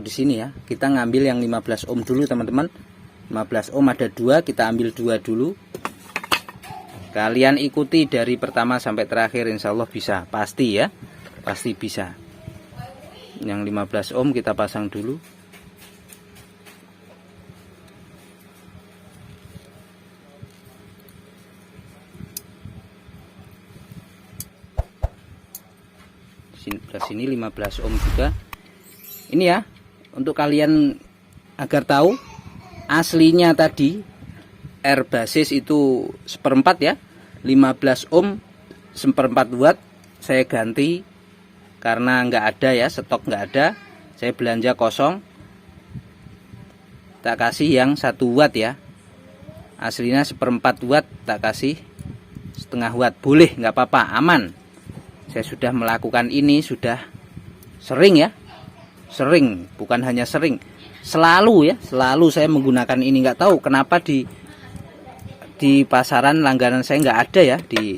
di sini ya. Kita ngambil yang 15 ohm dulu teman-teman. 15 ohm ada 2, kita ambil 2 dulu. Kalian ikuti dari pertama sampai terakhir, insya Allah bisa, pasti ya, pasti bisa. Yang 15 ohm kita pasang dulu. Sini 15 ohm juga. Ini ya, untuk kalian agar tahu, aslinya tadi R basis itu 1/4 ya, 15 ohm 1/4 watt. Saya ganti karena nggak ada ya, stok nggak ada, saya belanja kosong, tak kasih yang 1 watt ya. Aslinya 1/4 watt, tak kasih 1/2 watt, boleh, nggak apa-apa, aman. Saya sudah melakukan ini sudah sering ya, sering, bukan hanya sering, selalu ya, selalu saya menggunakan ini. Nggak tahu kenapa di pasaran langganan saya nggak ada ya, di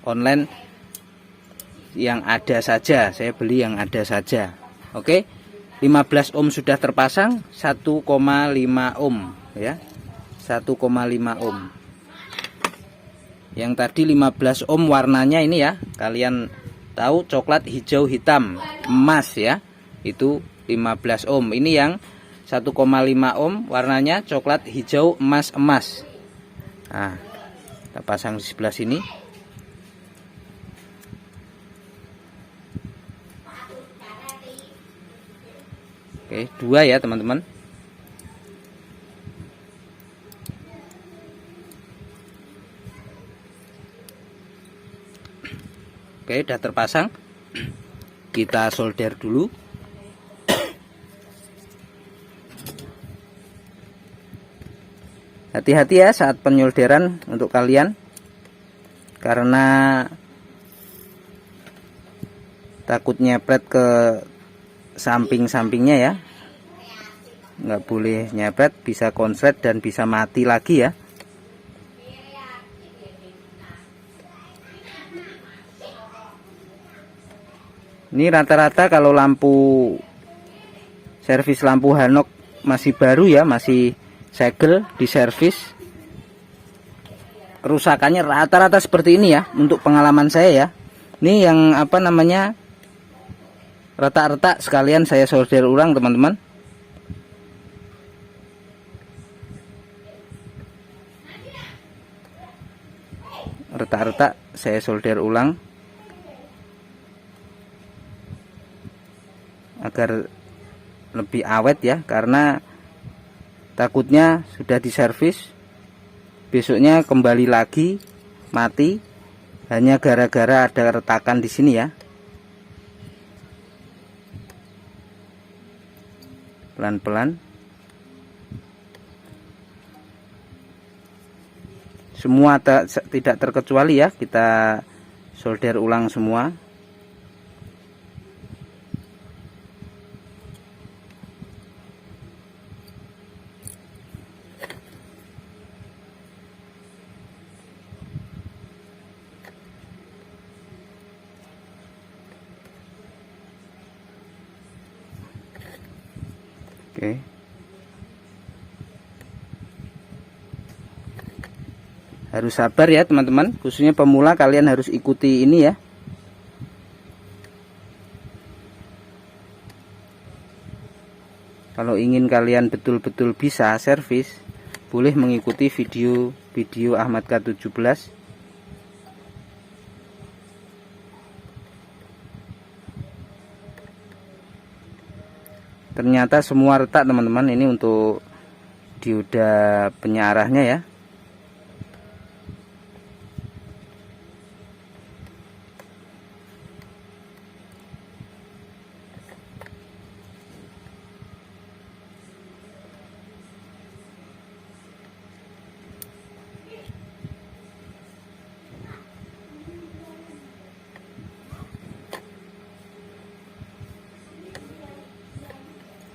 online yang ada saja, saya beli yang ada saja. Oke, 15 ohm sudah terpasang, 1,5 ohm ya, 1,5 ohm. Yang tadi 15 ohm warnanya ini ya, kalian tahu, coklat, hijau, hitam, emas ya, itu 15 ohm. Ini yang 1,5 ohm warnanya coklat, hijau, emas. Nah, kita pasang di sebelah sini. Oke, 2 ya teman-teman. Oke, udah terpasang. Kita solder dulu. Hati-hati ya saat penyolderan untuk kalian, karena takut nyepret ke samping-sampingnya ya. Nggak boleh nyepret, bisa konslet dan bisa mati lagi ya. Ini rata-rata kalau lampu servis, lampu Hanok masih baru ya, masih segel di servis, kerusakannya rata-rata seperti ini ya, untuk pengalaman saya ya. Ini yang apa namanya, retak-retak sekalian saya solder ulang teman-teman. Retak-retak saya solder ulang agar lebih awet ya, karena takutnya sudah diservis besoknya kembali lagi mati hanya gara-gara ada retakan di sini ya. Pelan-pelan, semua tidak terkecuali ya, kita solder ulang semua. Oke. Harus sabar ya teman-teman, khususnya pemula, kalian harus ikuti ini ya. Kalau ingin kalian betul-betul bisa servis, boleh mengikuti video Ahmad K17. Ternyata semua retak teman-teman, ini untuk dioda penyarahnya ya.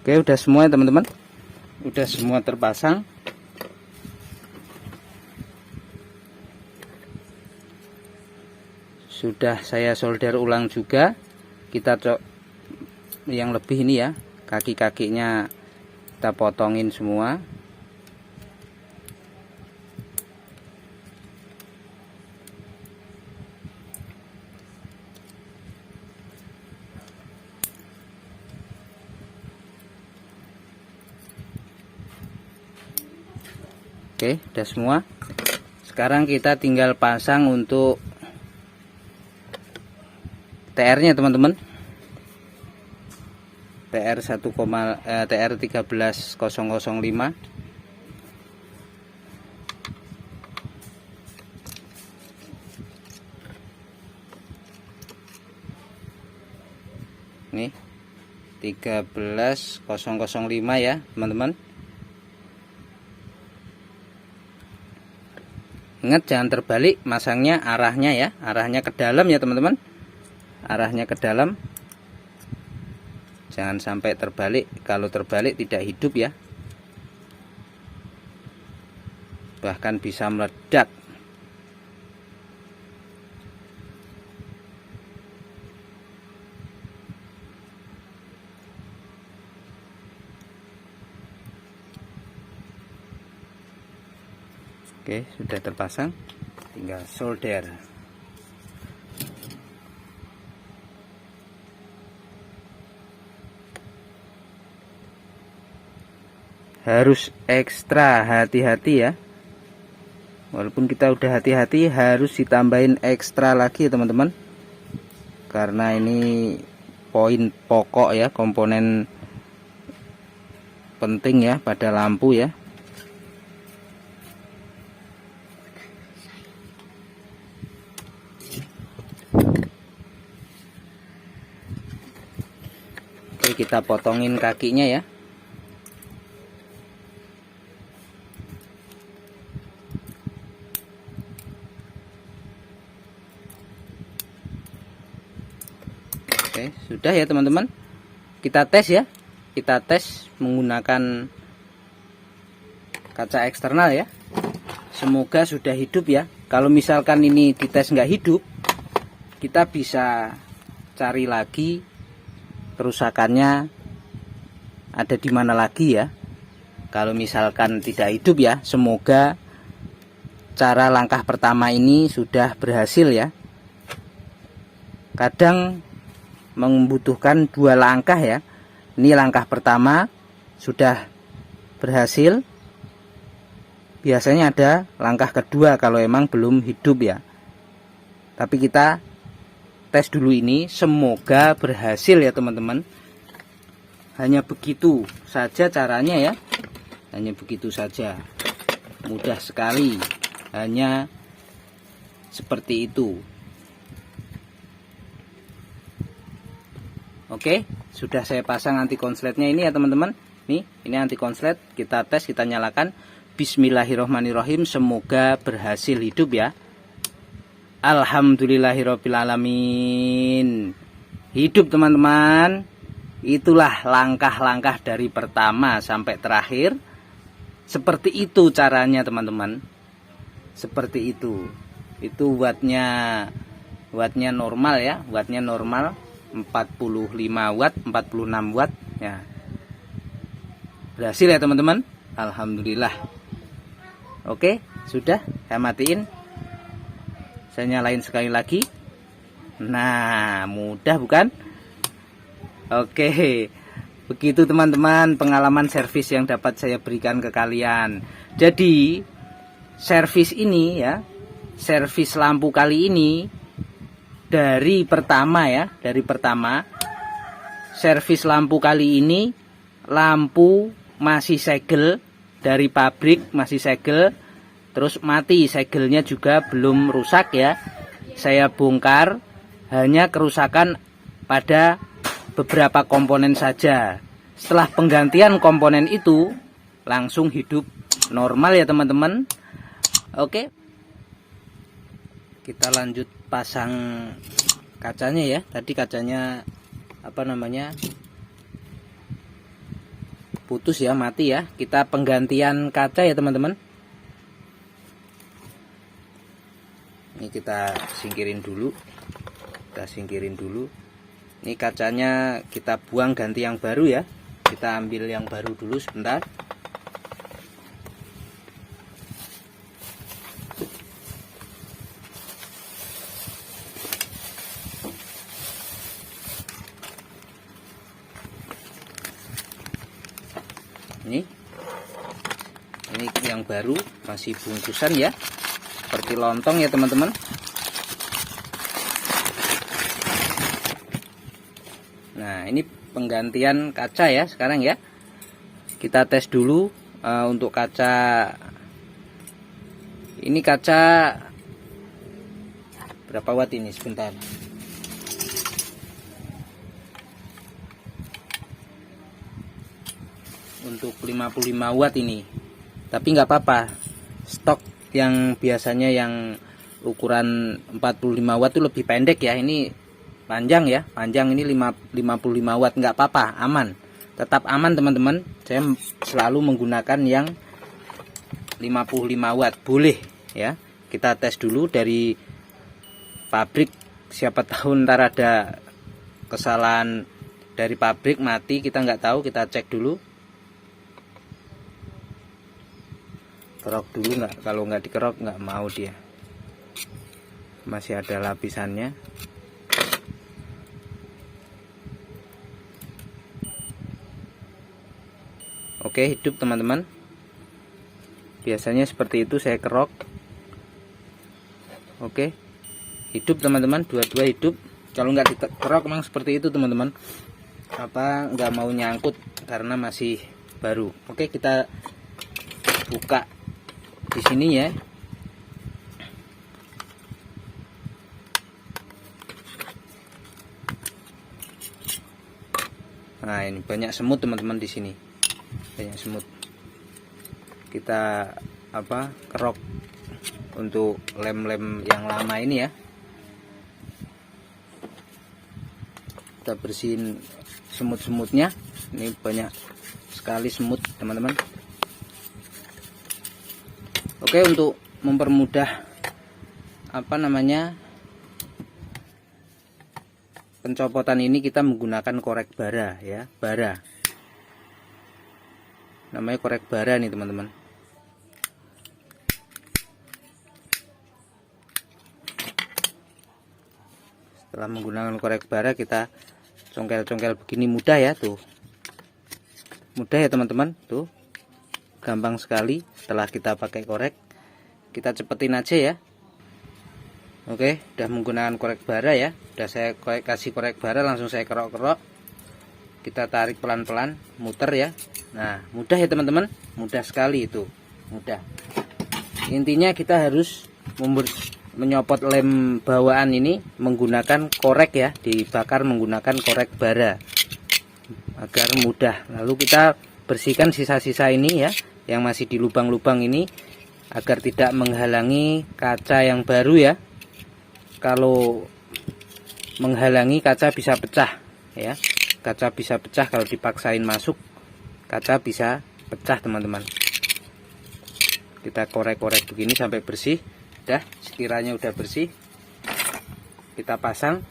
Oke, udah semua ya teman-teman, udah semua terpasang. Sudah saya solder ulang juga. Kita yang lebih ini ya, kaki-kakinya kita potongin semua. Oke, udah semua. Sekarang kita tinggal pasang untuk TR-nya teman-teman. TR 1,13.005. Nih 13.005 ya teman-teman. Ingat jangan terbalik, masangnya arahnya ya, arahnya ke dalam ya teman-teman, arahnya ke dalam, jangan sampai terbalik. Kalau terbalik tidak hidup ya, bahkan bisa meledak. Oke, sudah terpasang, tinggal solder. Harus ekstra hati-hati ya. Walaupun kita udah hati-hati, harus ditambahin ekstra lagi teman-teman. Karena ini poin pokok ya, komponen penting ya pada lampu ya. Oke, kita potongin kakinya ya. Oke, sudah ya teman-teman. Kita tes ya. Kita tes menggunakan kaca eksternal ya. Semoga sudah hidup ya. Kalau misalkan ini dites nggak hidup, kita bisa cari lagi kerusakannya ada di mana lagi ya. Kalau misalkan tidak hidup ya, semoga cara langkah pertama ini sudah berhasil ya. Kadang membutuhkan 2 langkah ya. Ini langkah pertama sudah berhasil, biasanya ada langkah kedua kalau emang belum hidup ya. Tapi kita tes dulu ini, semoga berhasil ya teman-teman. Hanya begitu saja caranya ya, hanya begitu saja, mudah sekali, hanya seperti itu. Oke, sudah saya pasang anti konsletnya ini ya teman-teman. Nih, ini anti konslet, kita tes, kita nyalakan. Bismillahirrohmanirrohim, semoga berhasil hidup ya. Alhamdulillahirobbilalamin, hidup teman-teman. Itulah langkah-langkah dari pertama sampai terakhir. Seperti itu caranya teman-teman. Seperti itu. Itu wattnya normal ya, wattnya normal 45 watt, 46 watt ya. Berhasil ya teman-teman. Alhamdulillah. Oke, sudah saya matiin. Saya nyalain sekali lagi. Nah, mudah bukan? Oke, begitu teman-teman pengalaman servis yang dapat saya berikan ke kalian. Jadi, servis ini ya, servis lampu kali ini dari pertama ya, dari pertama servis lampu kali ini, lampu masih segel dari pabrik, masih segel. Terus mati, segelnya juga belum rusak ya. Saya bongkar, hanya kerusakan pada beberapa komponen saja. Setelah penggantian komponen itu langsung hidup normal ya teman-teman. Oke, kita lanjut pasang kacanya ya. Tadi kacanya putus ya, mati ya. Kita penggantian kaca ya teman-teman. Ini kita singkirin dulu. Ini kacanya kita buang, ganti yang baru ya. Kita ambil yang baru dulu sebentar. Ini yang baru, masih bungkusan ya, seperti lontong ya teman-teman. Nah, ini penggantian kaca ya sekarang ya. Kita tes dulu untuk kaca. Ini kaca berapa watt ini, sebentar. Untuk 55 watt ini. Tapi nggak apa-apa. Stok yang biasanya yang ukuran 45 watt itu lebih pendek ya. Ini panjang ya, panjang ini 55 watt, nggak apa-apa, aman, tetap aman teman-teman. Saya selalu menggunakan yang 55 watt, boleh ya. Kita tes dulu dari pabrik, siapa tahu ntar ada kesalahan dari pabrik mati, kita nggak tahu. Kita cek dulu, kerok dulu nggak, kalau nggak dikerok nggak mau dia, masih ada lapisannya. Oke, hidup teman-teman. Biasanya seperti itu saya kerok. Oke, hidup teman-teman, dua-dua hidup. Kalau nggak dikerok memang seperti itu teman-teman, apa nggak mau nyangkut karena masih baru. Oke, kita buka di sini ya. Nah, ini banyak semut teman-teman di sini. Banyak semut. Kita kerok untuk lem-lem yang lama ini ya. Kita bersihin semut-semutnya. Ini banyak sekali semut teman-teman. Oke, untuk mempermudah pencopotan ini kita menggunakan korek bara ya, bara. Namanya korek bara nih teman-teman. Setelah menggunakan korek bara, kita congkel-congkel begini, mudah ya tuh. Mudah ya teman-teman, tuh. Gampang sekali. Setelah kita pakai korek, kita cepetin aja ya. Oke, udah menggunakan korek bara ya. Udah saya kasih korek bara, langsung saya kerok-kerok. Kita tarik pelan-pelan, muter ya. Nah, mudah ya teman-teman, mudah sekali itu, mudah. Intinya kita harus menyopot lem bawaan ini menggunakan korek ya, dibakar menggunakan korek bara agar mudah. Lalu kita bersihkan sisa-sisa ini ya, yang masih di lubang-lubang ini, agar tidak menghalangi kaca yang baru ya. Kalau menghalangi, kaca bisa pecah ya. Kaca bisa pecah kalau dipaksain masuk, kaca bisa pecah teman-teman. Kita korek-korek begini sampai bersih. Udah, sekiranya udah bersih, kita pasang.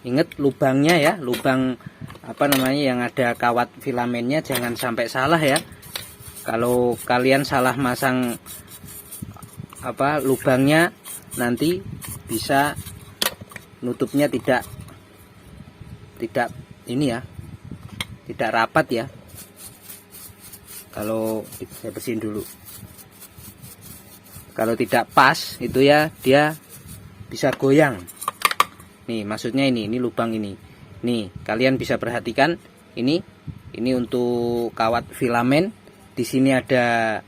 Ingat lubangnya ya, lubang yang ada kawat filamennya jangan sampai salah ya. Kalau kalian salah masang lubangnya, nanti bisa nutupnya tidak ini ya, tidak rapat ya. Kalau saya bersihin dulu, kalau tidak pas itu ya, dia bisa goyang. Nih maksudnya ini lubang ini. Nih kalian bisa perhatikan ini untuk kawat filamen. Di sini ada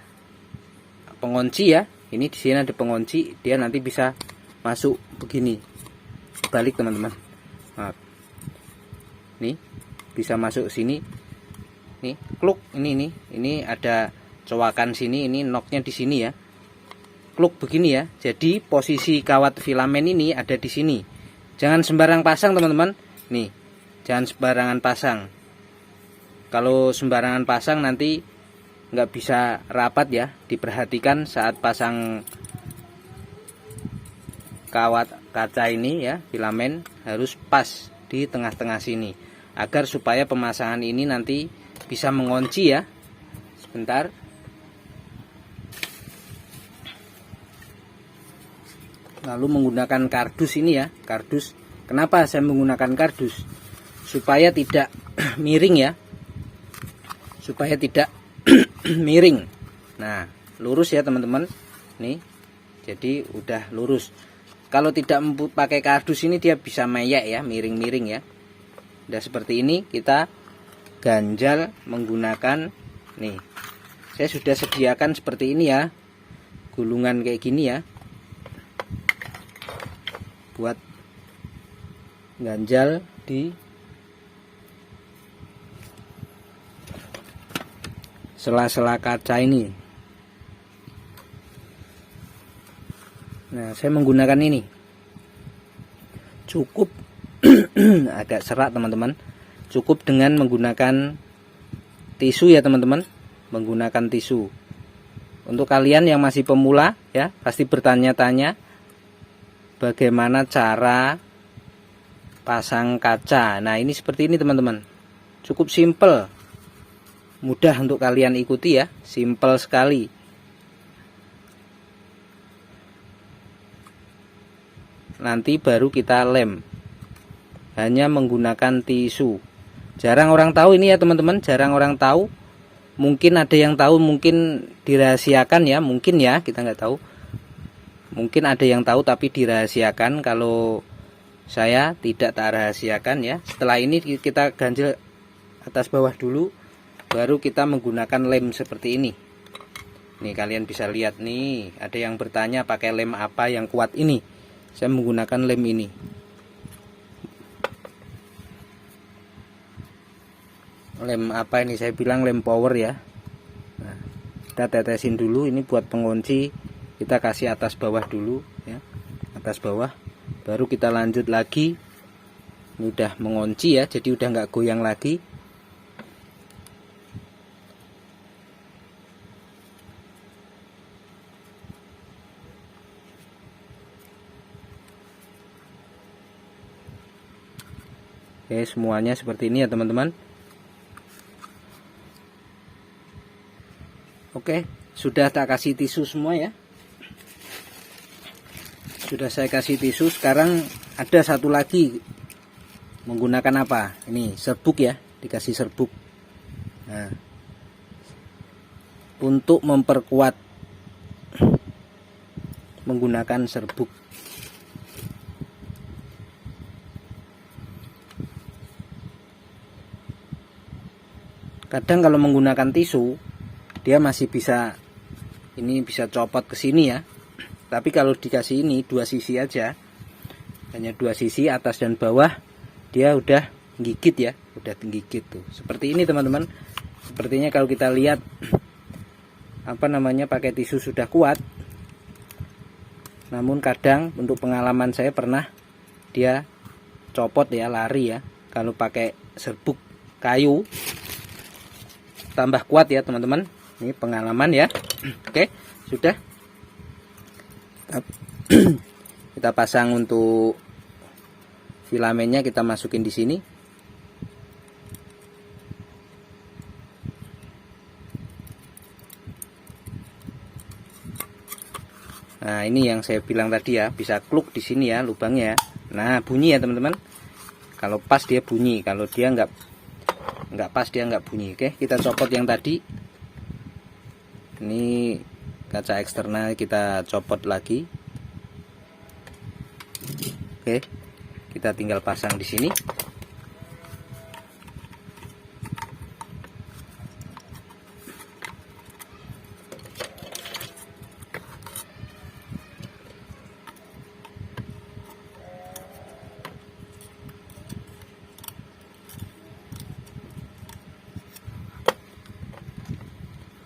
pengunci ya. Ini di sini ada pengunci, dia nanti bisa masuk begini. Balik teman-teman. Nah, nih bisa masuk sini. Nih, kluk ini ada cowakan sini, ini knocknya di sini ya. Kluk begini ya. Jadi posisi kawat filamen ini ada di sini. Jangan sembarang pasang teman-teman. Nih, jangan sembarangan pasang. Kalau sembarangan pasang nanti nggak bisa rapat ya. Diperhatikan saat pasang kawat kaca ini ya, filamen harus pas di tengah-tengah sini, agar supaya pemasangan ini nanti bisa mengunci ya. Sebentar. Lalu menggunakan kardus ini ya, kardus. Kenapa saya menggunakan kardus? Supaya tidak miring ya, supaya tidak miring. Nah, lurus ya teman-teman. Nih, jadi udah lurus. Kalau tidak pakai kardus ini dia bisa meyek ya, miring-miring ya. Udah seperti ini, kita ganjal menggunakan nih. Saya sudah sediakan seperti ini ya, gulungan kayak gini ya, buat ganjal di sela-sela kaca ini. Nah, saya menggunakan ini. Cukup agak serak teman-teman. Cukup dengan menggunakan tisu ya teman-teman. Menggunakan tisu. Untuk kalian yang masih pemula ya, pasti bertanya-tanya bagaimana cara pasang kaca. Nah, ini seperti ini teman-teman. Cukup simple. Mudah untuk kalian ikuti ya, simple sekali. Nanti baru kita lem. Hanya menggunakan tisu. Jarang orang tahu ini ya teman-teman, jarang orang tahu. Mungkin ada yang tahu, mungkin dirahasiakan ya, mungkin ya, kita nggak tahu. Mungkin ada yang tahu tapi dirahasiakan. Kalau saya tidak tak rahasiakan ya. Setelah ini kita ganjel atas bawah dulu, baru kita menggunakan lem seperti ini. Nih kalian bisa lihat nih, ada yang bertanya pakai lem apa yang kuat ini. Saya menggunakan lem ini. Lem apa ini? Saya bilang lem power ya. Nah, kita tetesin dulu, ini buat pengunci. Kita kasih atas bawah dulu ya, atas bawah. Baru kita lanjut lagi. Ini udah mengunci ya, jadi udah nggak goyang lagi. Oke, semuanya seperti ini ya teman-teman. Oke, sudah tak kasih tisu semua ya. Sudah saya kasih tisu. Sekarang ada satu lagi. Menggunakan apa? Ini serbuk ya, dikasih serbuk. Nah, untuk memperkuat, menggunakan serbuk. Kadang kalau menggunakan tisu, dia masih bisa, ini bisa copot ke sini ya. Tapi kalau dikasih ini dua sisi aja, hanya dua sisi atas dan bawah, dia udah gigit ya, udah gigit tuh. Seperti ini teman-teman. Sepertinya kalau kita lihat apa namanya, pakai tisu sudah kuat. Namun kadang untuk pengalaman saya pernah dia copot ya, lari ya. Kalau pakai serbuk kayu tambah kuat ya teman-teman. Ini pengalaman ya. Oke, sudah. Kita pasang untuk filamennya, kita masukin di sini. Nah, ini yang saya bilang tadi ya, bisa kluk di sini ya lubangnya. Nah, bunyi ya teman-teman. Kalau pas dia bunyi, kalau dia nggak pas dia nggak bunyi. Oke, kita copot yang tadi. Ini kaca eksternal kita copot lagi. Oke, kita tinggal pasang di sini.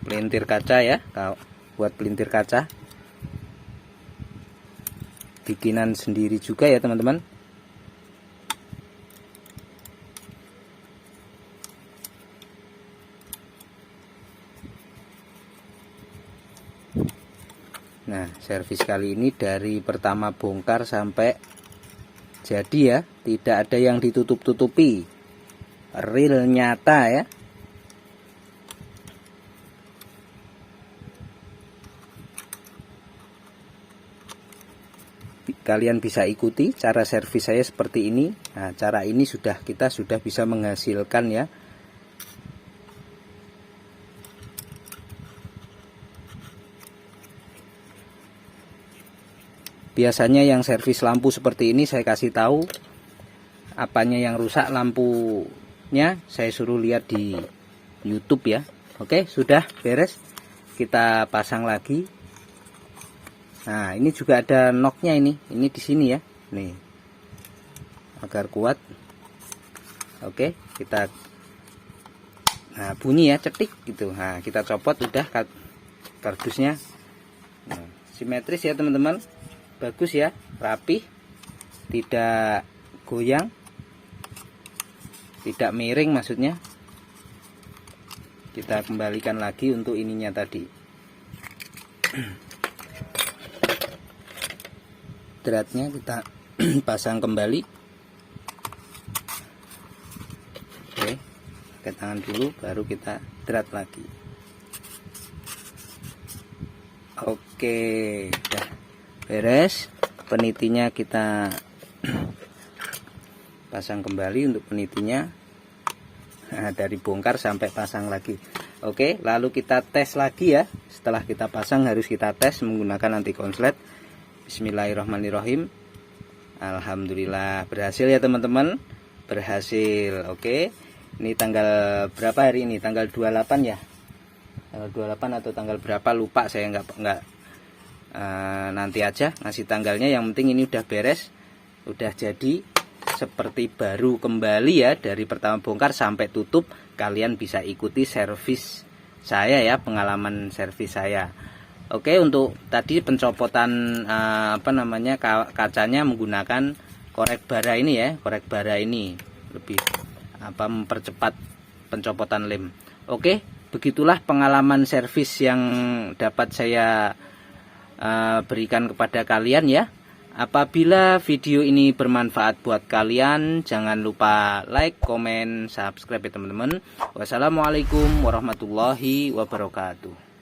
Pelintir kaca ya, buat pelintir kaca bikinan sendiri juga ya teman-teman. Nah, servis kali ini dari pertama bongkar sampai Jadi ya, tidak ada yang ditutup-tutupi, real nyata ya. Kalian bisa ikuti cara servis saya seperti ini. Nah, cara ini kita sudah bisa menghasilkan ya. Biasanya yang servis lampu seperti ini saya kasih tahu apanya yang rusak lampunya, saya suruh lihat di YouTube ya. Oke, sudah beres. Kita pasang lagi. Nah, ini juga ada knocknya ini di sini ya, nih, agar kuat. Oke, nah bunyi ya, cetik gitu. Nah, kita copot, udah kardusnya. Nah, simetris ya teman-teman, bagus ya, rapi, tidak goyang, tidak miring maksudnya. Kita kembalikan lagi untuk ininya tadi. Dratnya kita pasang kembali. Oke, pakai tangan dulu, baru kita drat lagi. Oke, udah beres. Penitinya kita pasang kembali untuk penitinya. Nah, dari bongkar sampai pasang lagi. Oke, lalu kita tes lagi ya. Setelah kita pasang harus kita tes menggunakan anti konslet. Bismillahirrahmanirrahim. Alhamdulillah berhasil ya teman-teman, berhasil. Oke, ini tanggal berapa hari ini? Tanggal 28 ya, tanggal 28 atau tanggal berapa lupa saya, nggak nanti aja ngasih tanggalnya. Yang penting ini udah beres, udah jadi seperti baru kembali ya. Dari pertama bongkar sampai tutup kalian bisa ikuti servis saya ya, pengalaman servis saya. Oke, untuk tadi pencopotan kacanya menggunakan korek bara ini ya. Korek bara ini lebih mempercepat pencopotan lem. Oke, begitulah pengalaman servis yang dapat saya berikan kepada kalian ya. Apabila video ini bermanfaat buat kalian, jangan lupa like, komen, subscribe ya teman-teman. Wassalamualaikum warahmatullahi wabarakatuh.